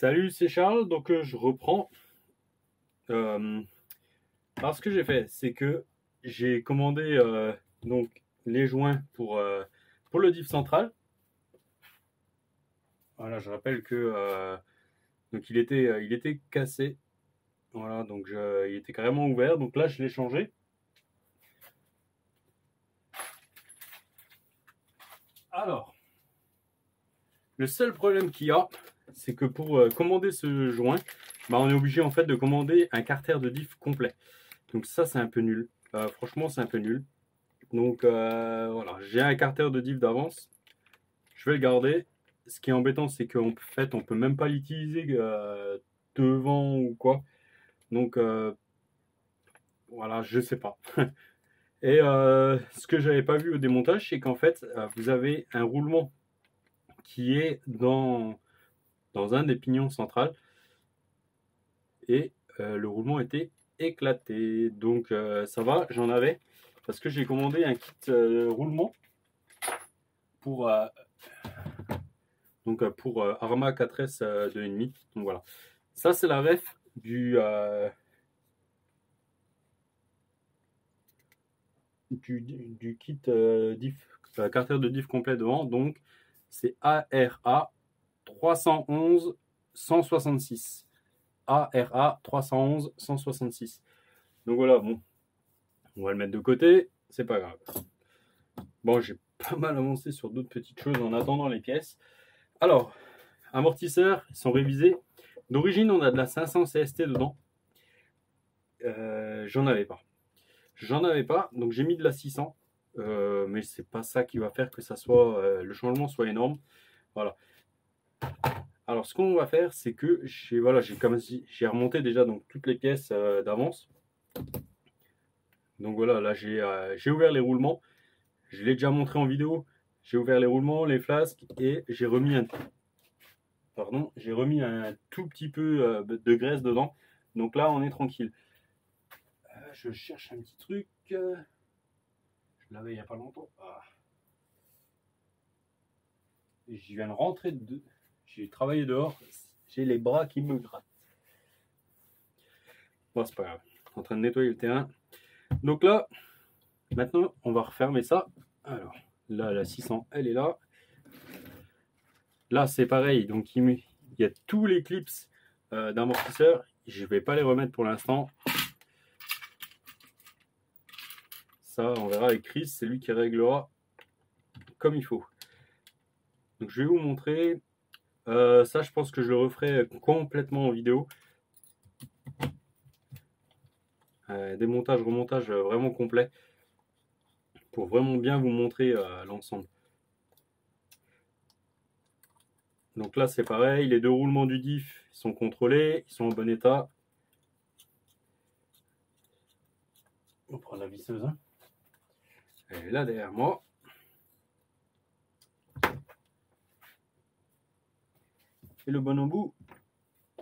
Salut, c'est Charles. Donc je reprends. Euh, alors ce que j'ai fait, c'est que j'ai commandé donc les joints pour le diff central. Voilà, je rappelle que donc il était cassé. Voilà, donc il était carrément ouvert. Donc là, je l'ai changé. Alors, le seul problème qu'il y a, c'est que pour commander ce joint, bah, on est obligé en fait de commander un carter de diff complet. Donc ça, c'est un peu nul. Franchement, c'est un peu nul. Donc voilà, j'ai un carter de diff d'avance. Je vais le garder. Ce qui est embêtant, c'est qu'en fait, on peut même pas l'utiliser devant ou quoi. Donc voilà, je sais pas. Et ce que j'avais pas vu au démontage, c'est qu'en fait, vous avez un roulement qui est dans un des pignons centrales et le roulement était éclaté. Donc ça va, j'en avais parce que j'ai commandé un kit roulement pour pour Arma 4S 2,5. Donc voilà. Ça, c'est la ref du kit diff, carter de diff complet devant. Donc c'est ARA 311 166. ARA 311 166. Donc voilà, bon, on va le mettre de côté, c'est pas grave. Bon, j'ai pas mal avancé sur d'autres petites choses en attendant les pièces. Alors, amortisseurs, ils sont révisés. D'origine, on a de la 500 CST dedans. J'en avais pas. J'en avais pas, donc j'ai mis de la 600. Mais c'est pas ça qui va faire que ça soit le changement soit énorme. Voilà. Alors ce qu'on va faire, c'est que j'ai voilà, j'ai remonté déjà donc toutes les pièces d'avance. Donc voilà, là j'ai ouvert les roulements. Je l'ai déjà montré en vidéo. J'ai ouvert les roulements, les flasques et j'ai remis un tout petit peu de graisse dedans. Donc là, on est tranquille. Je cherche un petit truc. Je l'avais il n'y a pas longtemps. Ah. Je viens de rentrer de. J'ai travaillé dehors. J'ai les bras qui me grattent. Bon, c'est pas grave. En train de nettoyer le terrain. Donc là, maintenant, on va refermer ça. Alors, là, la 600, elle est là. Là, c'est pareil. Donc, il y a tous les clips d'amortisseur. Je ne vais pas les remettre pour l'instant. Ça, on verra avec Chris. C'est lui qui réglera comme il faut. Donc, je vais vous montrer. Ça, je pense que je le referai complètement en vidéo. Démontage, remontage vraiment complet. Pour vraiment bien vous montrer l'ensemble. Donc là, c'est pareil. Les deux roulements du diff sont contrôlés. Ils sont en bon état. On prend la visseuse. Hein. Elle est là derrière moi. Et le bon embout,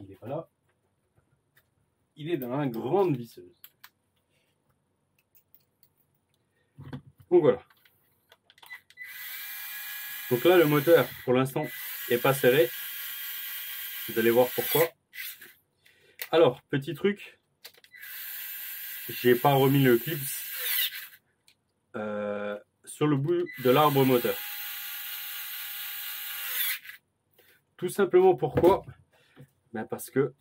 il n'est pas là. Il est dans la grande visseuse. Donc voilà. Donc là, le moteur, pour l'instant, n'est pas serré. Vous allez voir pourquoi. Alors, petit truc. J'ai pas remis le clip sur le bout de l'arbre moteur. Tout simplement pourquoi? Ben parce que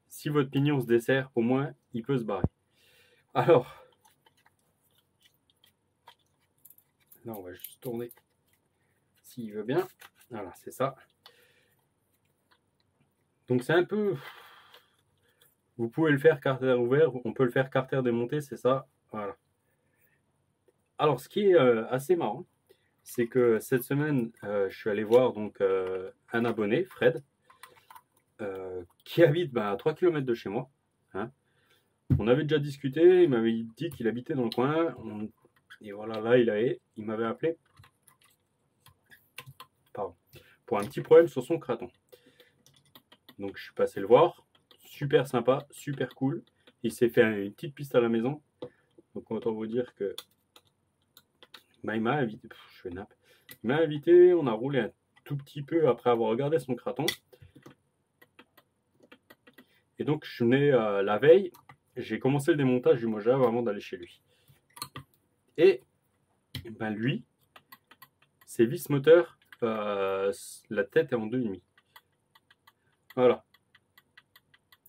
si votre pignon se dessert, au moins, il peut se barrer. Alors, là, on va juste tourner s'il veut bien. Voilà, c'est ça. Donc, c'est un peu... Vous pouvez le faire carter ouvert, on peut le faire carter démonté, c'est ça. Voilà. Alors, ce qui est assez marrant, c'est que cette semaine, je suis allé voir donc un abonné, Fred, qui habite à 3 km de chez moi. Hein. On avait déjà discuté, il m'avait dit qu'il habitait dans le coin. Et voilà, là, il m'avait appelé pour un petit problème sur son craton. Donc, je suis passé le voir. Super sympa, super cool. Il s'est fait une petite piste à la maison. Donc, autant vous dire que il m'a invité. Je fais nappe. Il m'a invité, on a roulé un tout petit peu après avoir regardé son craton. Et donc, je venais la veille, j'ai commencé le démontage du Mojave avant d'aller chez lui. Et ben lui, ses vis moteurs, la tête est en 2,5. Voilà.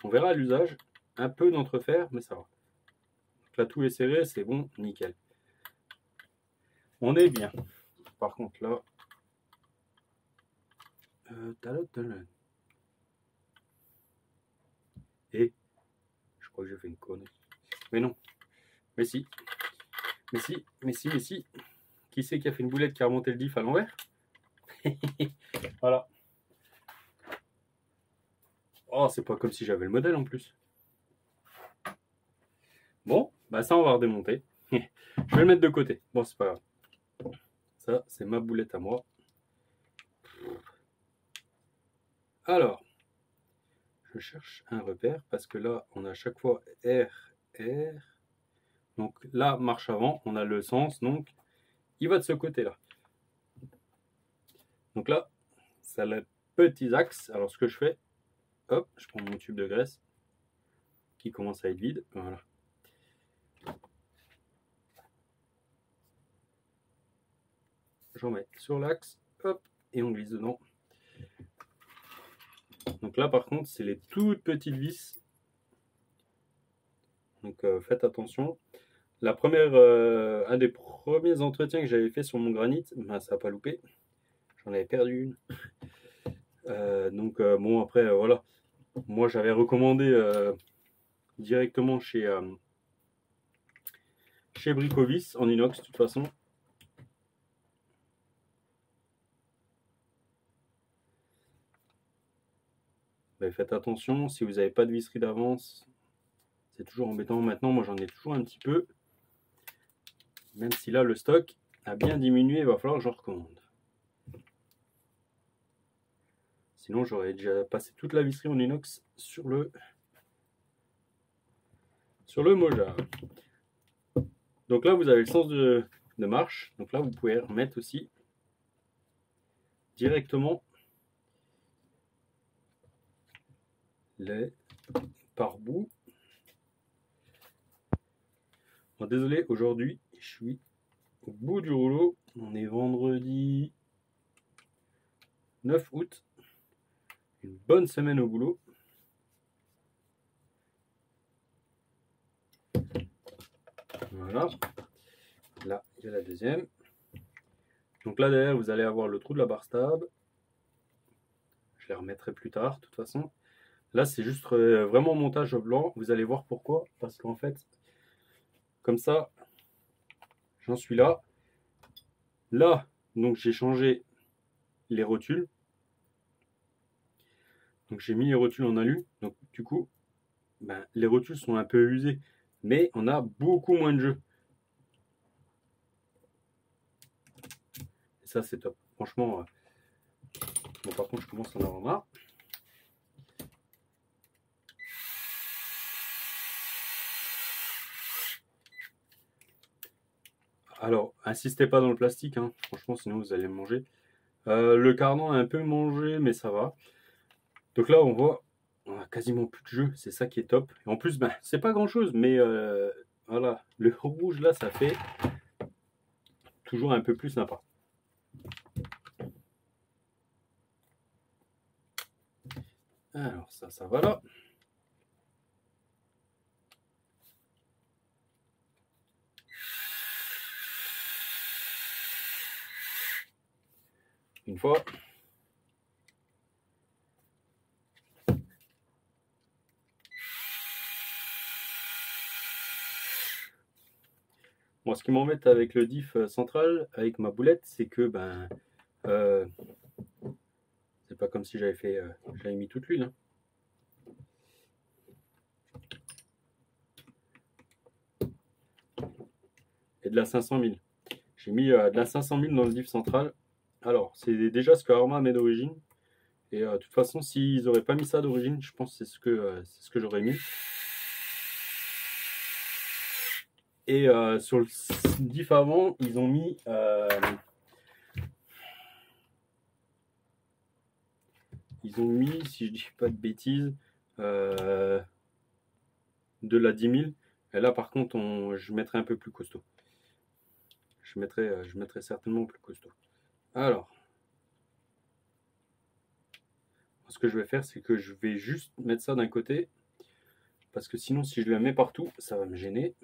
On verra à l'usage. Un peu d'entrefer, mais ça va. Donc là, tout est serré, c'est bon, nickel. On est bien. Par contre, là... Et je crois que j'ai fait une connerie. Mais non. Mais si. Mais si. Mais si. Mais si. Qui c'est qui a fait une boulette qui a remonté le diff à l'envers? Voilà. Oh, c'est pas comme si j'avais le modèle en plus. Bon, bah ça, on va redémonter. Je vais le mettre de côté. Bon, c'est pas grave. Ça, c'est ma boulette à moi. Alors, je cherche un repère parce que là, on a à chaque fois R, R. Donc là, marche avant, on a le sens, donc il va de ce côté-là. Donc là, ça a les petits axes. Alors, ce que je fais, hop, je prends mon tube de graisse qui commence à être vide. Voilà. J'en mets sur l'axe, hop, et on glisse dedans. Donc là, par contre, c'est les toutes petites vis. Donc faites attention. La première, un des premiers entretiens que j'avais fait sur mon granit, ben, ça n'a pas loupé. J'en avais perdu une. Donc bon, après, voilà. Moi, j'avais recommandé directement chez Bricovis en inox, de toute façon. Ben, faites attention, si vous n'avez pas de visserie d'avance, c'est toujours embêtant. Maintenant, moi, j'en ai toujours un petit peu. Même si là, le stock a bien diminué, il va falloir que je recommande. Sinon, j'aurais déjà passé toute la visserie en inox sur le Mojave. Donc là, vous avez le sens de marche. Donc là, vous pouvez remettre aussi directement les pare-boue. Bon, désolé, aujourd'hui, je suis au bout du rouleau. On est vendredi 9 août. Une bonne semaine au boulot. Voilà. Là, il y a la deuxième. Donc là, derrière, vous allez avoir le trou de la barre stab. Je les remettrai plus tard, de toute façon. Là, c'est juste vraiment montage au blanc. Vous allez voir pourquoi. Parce qu'en fait, comme ça, j'en suis là. Là, donc j'ai changé les rotules. Donc j'ai mis les rotules en alu. Donc du coup, ben, les rotules sont un peu usées. Mais on a beaucoup moins de jeu. Et ça, c'est top. Franchement, bon, par contre, je commence à en avoir marre. Alors, insistez pas dans le plastique, hein. Franchement, sinon vous allez me manger. Le cardan a un peu mangé, mais ça va. Donc là, on voit, on a quasiment plus de jeu. C'est ça qui est top. Et en plus, ben, c'est pas grand chose, mais voilà, le rouge là, ça fait toujours un peu plus sympa. Alors ça va là. Une fois. Moi, ce qui m'embête avec le diff central, avec ma boulette, c'est que ben, c'est pas comme si j'avais fait, j'avais mis toute l'huile. Hein. Et de la 500 000. J'ai mis de la 500 000 dans le diff central. Alors, c'est déjà ce que Arma met d'origine. Et de toute façon, s'ils n'auraient pas mis ça d'origine, je pense que c'est ce que j'aurais mis. Et sur le diff avant, ils ont mis si je dis pas de bêtises, de la 10 000. Et là, par contre, je mettrai un peu plus costaud. Je mettrai certainement plus costaud. Alors, ce que je vais faire, c'est que je vais juste mettre ça d'un côté. Parce que sinon, si je le mets partout, ça va me gêner.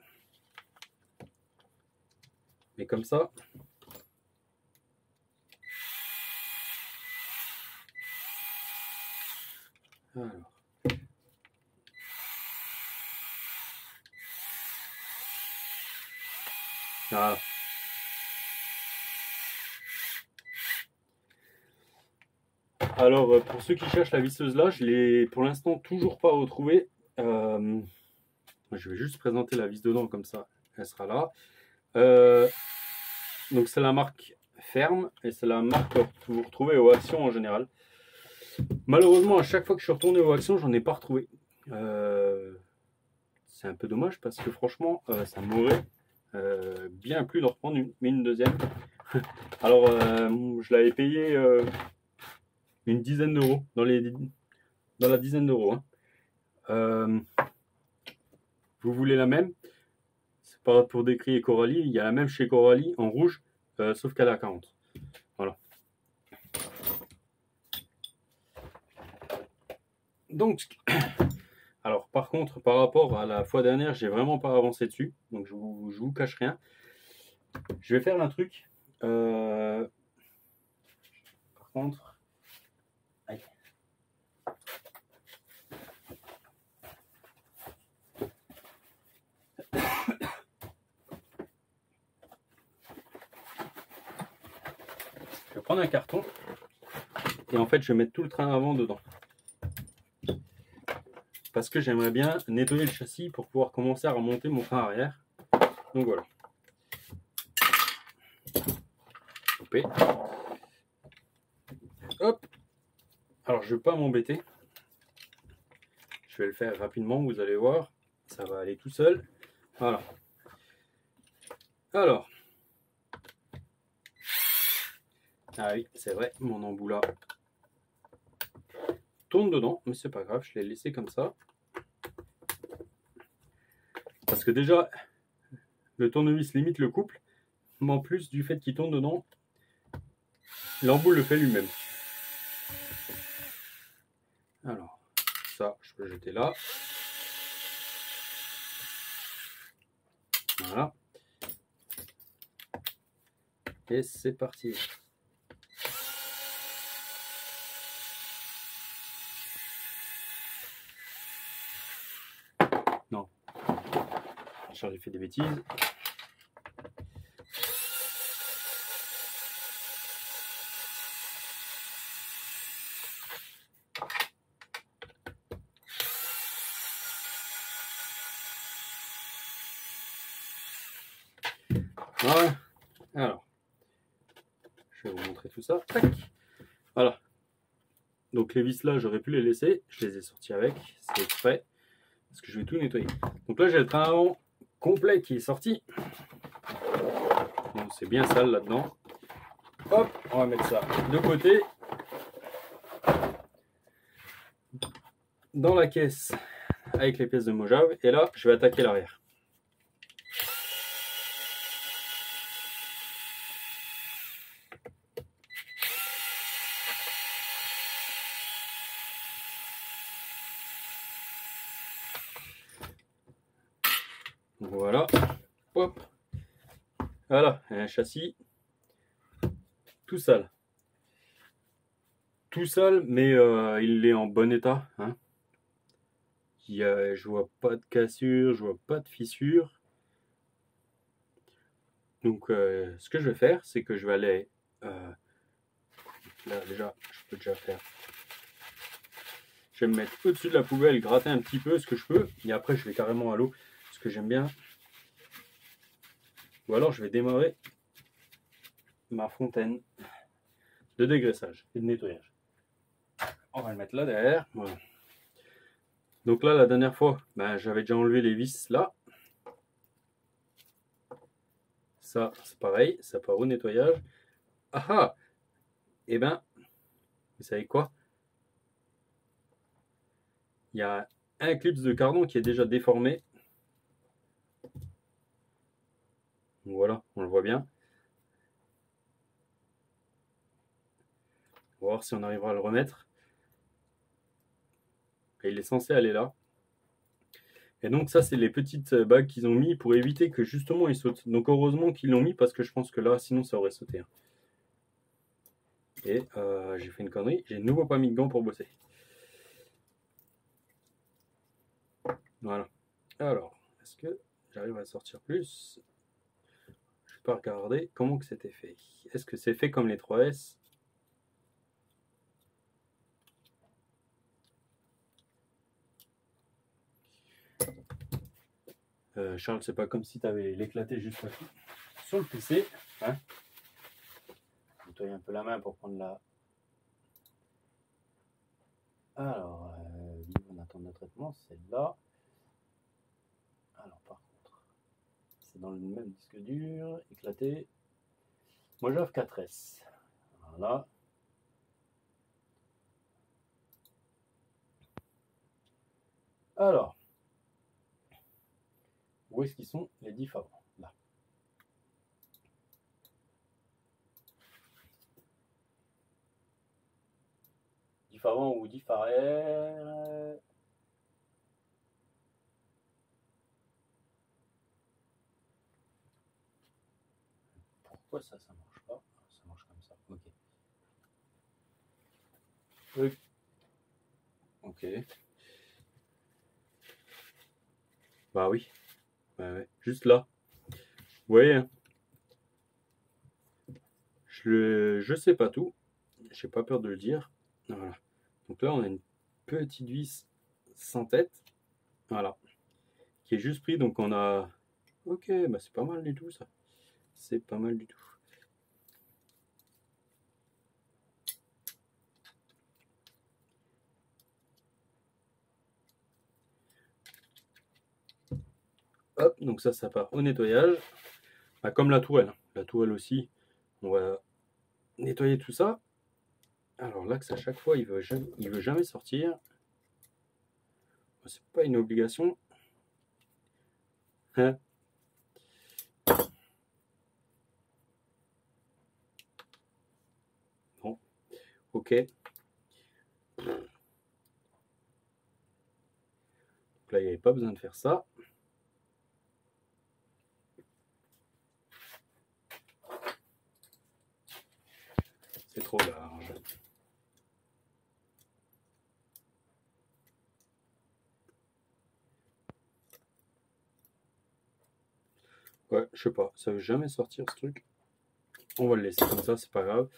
Mais comme ça, alors. Voilà. Alors, pour ceux qui cherchent la visseuse là, je l'ai pour l'instant toujours pas retrouvée. Je vais juste présenter la vis dedans comme ça, elle sera là. Donc c'est la marque Ferme et c'est la marque que vous retrouvez au Action en général. Malheureusement, à chaque fois que je suis retourné au Action, j'en ai pas retrouvé. C'est un peu dommage parce que franchement, ça m'aurait bien plu d'en reprendre une deuxième. Alors, je l'avais payé une dizaine d'euros, dans la dizaine d'euros. Hein. Vous voulez la même? C'est pas pour décrire Coralie, il y a la même chez Coralie en rouge, sauf qu'elle est à 40. Voilà. Donc, alors par contre, par rapport à la fois dernière, j'ai vraiment pas avancé dessus, donc je vous cache rien. Je vais faire un truc. Par contre, aïe. Je vais prendre un carton et en fait, je vais mettre tout le train avant dedans. Parce que j'aimerais bien nettoyer le châssis pour pouvoir commencer à remonter mon train arrière. Donc voilà. Coupé. Hop. Alors je ne vais pas m'embêter. Je vais le faire rapidement, vous allez voir. Ça va aller tout seul. Voilà. Alors. Ah oui, c'est vrai, mon embout là tourne dedans, mais c'est pas grave, je l'ai laissé comme ça. Parce que déjà, le tournevis limite le couple, mais en plus du fait qu'il tourne dedans, l'embout le fait lui-même. Alors, ça, je peux le jeter là. Voilà. Et c'est parti. Non. J'ai fait des bêtises. Voilà. Alors, je vais vous montrer tout ça. Tac. Voilà. Donc les vis là, j'aurais pu les laisser. Je les ai sortis avec. C'est exprès. Parce que je vais tout nettoyer. Donc là, j'ai le train avant complet qui est sorti. Donc c'est bien sale là-dedans. Hop, on va mettre ça de côté. Dans la caisse avec les pièces de Mojave. Et là, je vais attaquer l'arrière. Voilà. Hop. Voilà, un châssis tout sale. Tout sale, mais il est en bon état. Hein. Je vois pas de cassure, je vois pas de fissure. Donc, ce que je vais faire, c'est que je vais aller... là, déjà, je peux déjà faire... Je vais me mettre au-dessus de la poubelle, gratter un petit peu ce que je peux. Et après, je vais carrément à l'eau, parce que j'aime bien. Ou alors, je vais démarrer ma fontaine de dégraissage et de nettoyage. On va le mettre là derrière. Voilà. Donc là, la dernière fois, ben, j'avais déjà enlevé les vis là. Ça, c'est pareil, ça part au nettoyage. Ah ah! Eh ben, vous savez quoi? il y a un clips de cardan qui est déjà déformé. Donc voilà, on le voit bien. On va voir si on arrivera à le remettre. Et il est censé aller là. Et donc ça, c'est les petites bagues qu'ils ont mis pour éviter que justement il saute. Donc heureusement qu'ils l'ont mis parce que je pense que là, sinon ça aurait sauté. Et j'ai fait une connerie, j'ai de nouveau pas mis de gants pour bosser. Voilà. Alors, est-ce que j'arrive à sortir plus? Je vais pas regarder comment que c'était fait. Est-ce que c'est fait comme les 3S? Charles, c'est pas comme si tu avais l'éclaté juste là sur le PC. Hein, nettoyer un peu la main pour prendre la. Alors, on attend le traitement, c'est là. Alors, par contre, c'est dans le même disque dur, éclaté. Mojave 4S. Voilà. Alors, où est-ce qu'ils sont les diffs avant? Là. Diff avant ou diff arrière? Pourquoi ça marche pas? Ça marche comme ça. Ok. Ok. Bah oui. Bah ouais. Juste là. Vous voyez, hein, je sais pas tout. J'ai pas peur de le dire. Voilà. Donc là, on a une petite vis sans tête. Voilà. Qui est juste pris. Donc on a. Ok, bah c'est pas mal du tout ça. C'est pas mal du tout. Hop, donc ça part au nettoyage. Bah, comme la tourelle. La tourelle aussi, on va nettoyer tout ça. Alors l'axe à chaque fois, il veut jamais sortir. C'est pas une obligation. Hein? Bon, ok. Donc là, il n'y avait pas besoin de faire ça. C'est trop large. Ouais, je sais pas, ça veut jamais sortir ce truc. On va le laisser comme ça, c'est pas grave.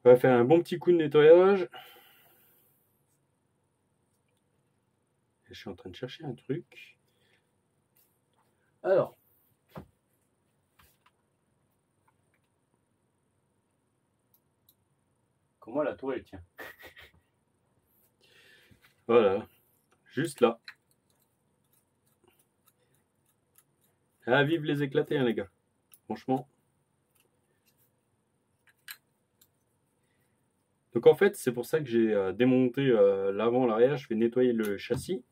On va faire un bon petit coup de nettoyage. Je suis en train de chercher un truc. Alors. Comment la tour elle tient? Voilà, juste là. Ah, vive les éclatés, hein, les gars. Franchement. Donc en fait, c'est pour ça que j'ai démonté l'avant, l'arrière. Je vais nettoyer le châssis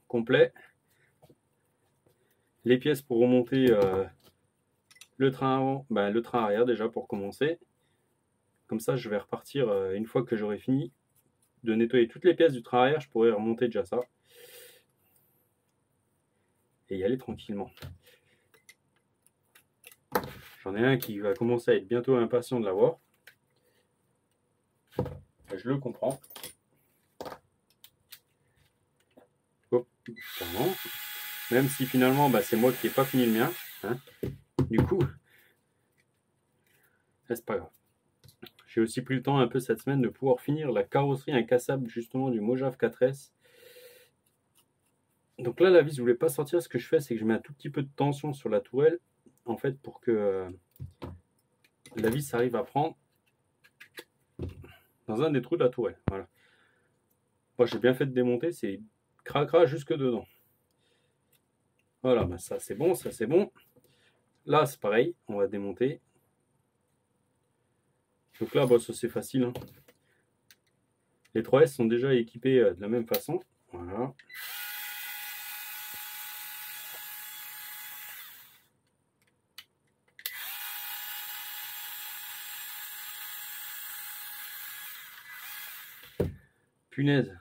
complet. Les pièces pour remonter le train avant, ben, le train arrière déjà pour commencer. Comme ça, je vais repartir une fois que j'aurai fini de nettoyer toutes les pièces du train arrière. Je pourrai remonter déjà ça. Et y aller tranquillement. J'en ai un qui va commencer à être bientôt impatient de l'avoir. Je le comprends. Hop, pardon. Même si finalement, bah, c'est moi qui n'ai pas fini le mien. Hein. Du coup, c'est pas grave. J'ai aussi pris le temps un peu cette semaine de pouvoir finir la carrosserie incassable justement du Mojave 4S. Donc là, la vis ne voulait pas sortir. Ce que je fais, c'est que je mets un tout petit peu de tension sur la tourelle, en fait, pour que la vis arrive à prendre dans un des trous de la tourelle. Voilà. Moi, j'ai bien fait de démonter, c'est cracra jusque dedans. Voilà, bah ça c'est bon, ça c'est bon. Là, c'est pareil, on va démonter. Donc là, bah, ça c'est facile. Hein. Les 3S sont déjà équipés de la même façon. Voilà. Punaise,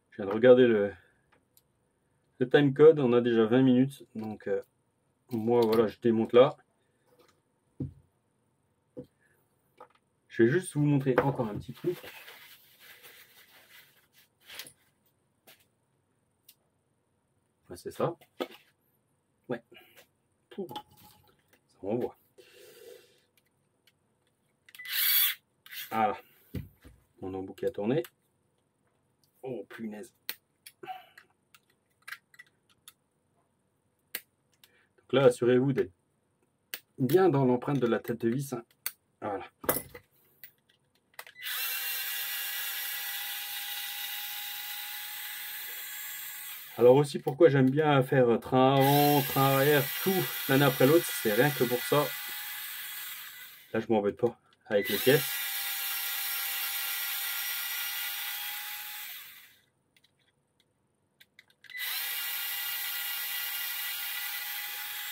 je viens de regarder le time code, on a déjà 20 minutes, donc moi voilà, je démonte là. Je vais juste vous montrer encore un petit truc. Ouais, c'est ça. Ouais. Ça renvoie. Voilà. Mon embout qui a tourné. Oh punaise. Donc là, assurez-vous d'être bien dans l'empreinte de la tête de vis. Hein. Voilà. Alors aussi, pourquoi j'aime bien faire train avant, train arrière, tout l'un après l'autre, c'est rien que pour ça. Là, je m'embête pas avec les pièces.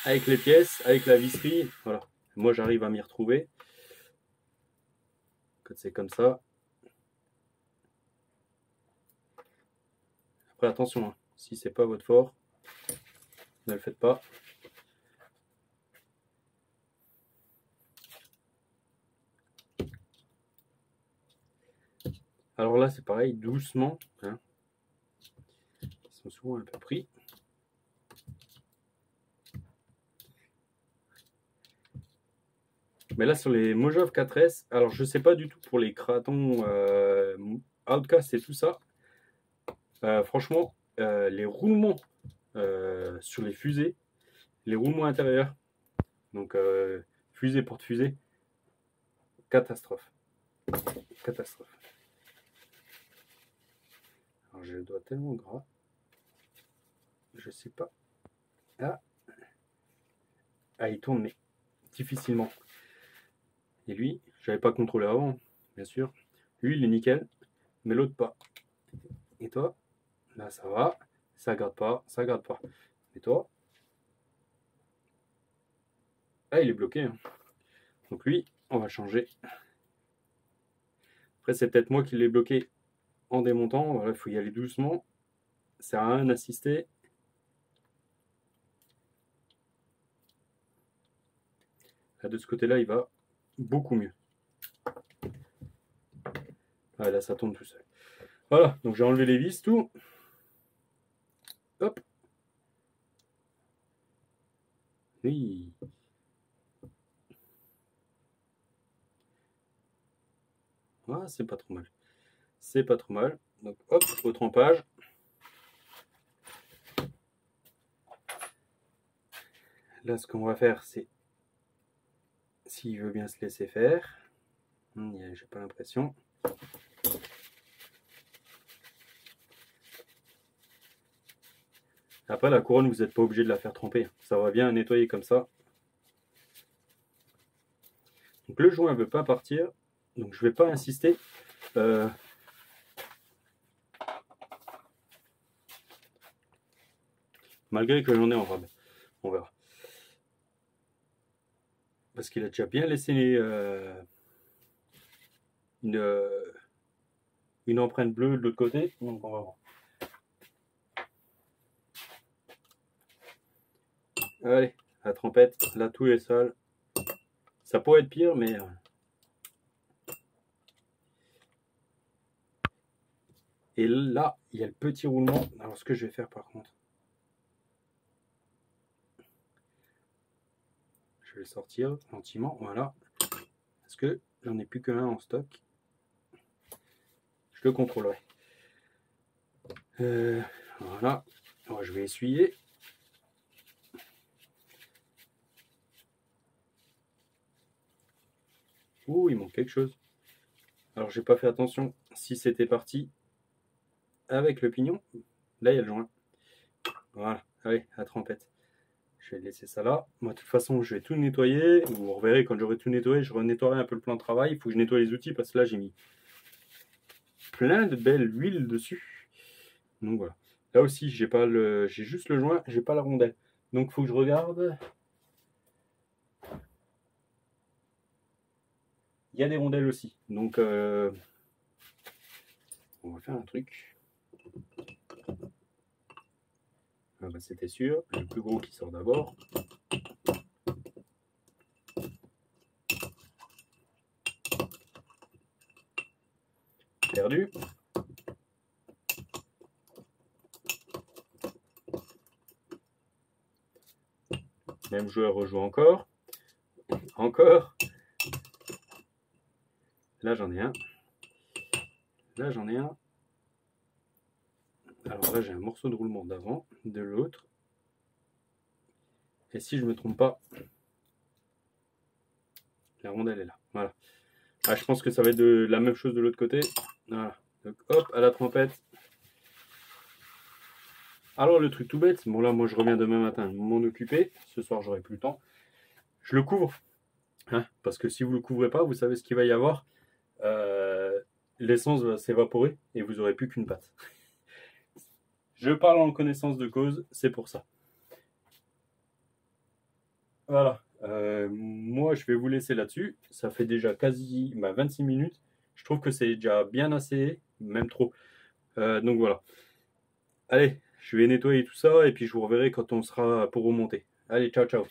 Avec les pièces, avec la visserie, voilà. Moi, j'arrive à m'y retrouver. Quand c'est comme ça. Après, attention, hein, si c'est pas votre fort, ne le faites pas. Alors là, c'est pareil, doucement. Hein. Ils sont souvent un peu pris. Mais là, sur les Mojave 4S, alors je sais pas du tout pour les cratons Outcast et tout ça. Franchement, les roulements sur les fusées, les roulements intérieurs, donc fusée porte-fusée, catastrophe. Catastrophe. Alors j'ai le doigt tellement gras, je sais pas. Ah, ah il tourne mais difficilement. Et lui, j'avais pas contrôlé avant, bien sûr. Lui, il est nickel, mais l'autre pas. Et toi, là ça va, ça garde pas, ça garde pas. Et toi, ah il est bloqué. Hein. Donc lui, on va changer. Après, c'est peut-être moi qui l'ai bloqué en démontant. Voilà, il faut y aller doucement. Ça sert à rien d'assister. Là, de ce côté-là, il va beaucoup mieux. Ah, là, ça tourne tout seul. Voilà, donc j'ai enlevé les vis, tout. Hop. Oui. Ah, c'est pas trop mal. C'est pas trop mal. Donc, hop, au trempage. Là, ce qu'on va faire, c'est, s'il veut bien se laisser faire, j'ai pas l'impression. Après, la couronne, vous n'êtes pas obligé de la faire tremper. Ça va bien nettoyer comme ça. Donc, le joint ne veut pas partir. Donc, je ne vais pas insister. Malgré que j'en ai en rab. On verra. Parce qu'il a déjà bien laissé une empreinte bleue de l'autre côté. Donc, on va voir. Allez, la trempette, là tout est sale. Ça pourrait être pire, mais et là, il y a le petit roulement. Alors, ce que je vais faire par contre, je vais le sortir gentiment. Voilà. Parce que j'en ai plus qu'un en stock. Je le contrôlerai. Voilà. Alors, je vais essuyer. Ouh, il manque quelque chose. Alors, j'ai pas fait attention si c'était parti avec le pignon. Là, il y a le joint. Voilà. Allez, la trempette. Je vais laisser ça là. Moi, de toute façon, je vais tout nettoyer. Vous reverrez quand j'aurai tout nettoyé, je renettoierai un peu le plan de travail. Il faut que je nettoie les outils parce que là, j'ai mis plein de belle huile dessus. Donc voilà. Là aussi, j'ai juste le joint, j'ai pas la rondelle. Donc faut que je regarde. Il y a des rondelles aussi. Donc on va faire un truc. Ah bah, c'était sûr. Le plus gros qui sort d'abord. Perdu. Même joueur rejoue encore. Encore. Là j'en ai un. Là j'en ai un. Alors là j'ai un morceau de roulement d'avant, de l'autre. Et si je ne me trompe pas, la rondelle est là. Voilà. Ah, je pense que ça va être la même chose de l'autre côté. Voilà. Donc hop, à la trompette. Alors le truc tout bête, bon là moi je reviens demain matin m'en occuper. Ce soir j'aurai plus le temps. Je le couvre. Hein, parce que si vous ne le couvrez pas, vous savez ce qu'il va y avoir. L'essence va s'évaporer et vous n'aurez plus qu'une patte. Je parle en connaissance de cause, c'est pour ça. Voilà. Moi, je vais vous laisser là-dessus. Ça fait déjà quasi 26 minutes. Je trouve que c'est déjà bien assez, même trop. Donc voilà. Allez, je vais nettoyer tout ça et puis je vous reverrai quand on sera pour remonter. Allez, ciao, ciao.